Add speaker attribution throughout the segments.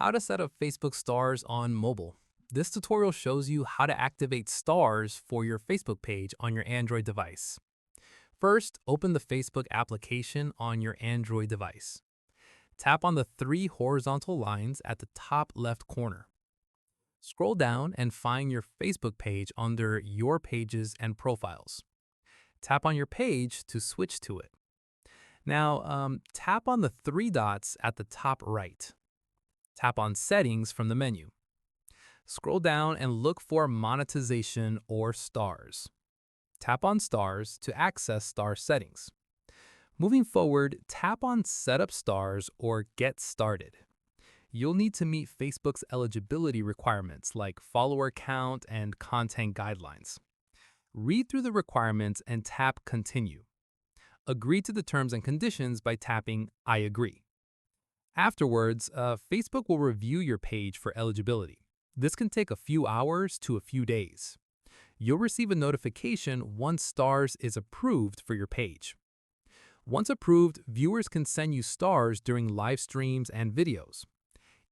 Speaker 1: How to set up Facebook stars on mobile. This tutorial shows you how to activate stars for your Facebook page on your Android device. First, open the Facebook application on your Android device. Tap on the three horizontal lines at the top left corner. Scroll down and find your Facebook page under Your Pages and Profiles. Tap on your page to switch to it. Now, tap on the three dots at the top right. Tap on Settings from the menu. Scroll down and look for Monetization or Stars. Tap on Stars to access star settings. Moving forward, tap on Setup Stars or Get Started. You'll need to meet Facebook's eligibility requirements like follower count and content guidelines. Read through the requirements and tap Continue. Agree to the terms and conditions by tapping I agree. Afterwards, Facebook will review your page for eligibility. This can take a few hours to a few days. You'll receive a notification once stars is approved for your page. Once approved, viewers can send you stars during live streams and videos.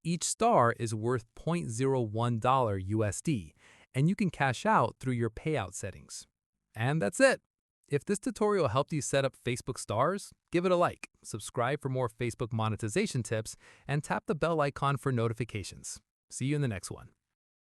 Speaker 1: Each star is worth $0.01 USD, and you can cash out through your payout settings. And that's it. If this tutorial helped you set up Facebook stars, give it a like, subscribe for more Facebook monetization tips, and tap the bell icon for notifications. See you in the next one.